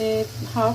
1/2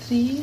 3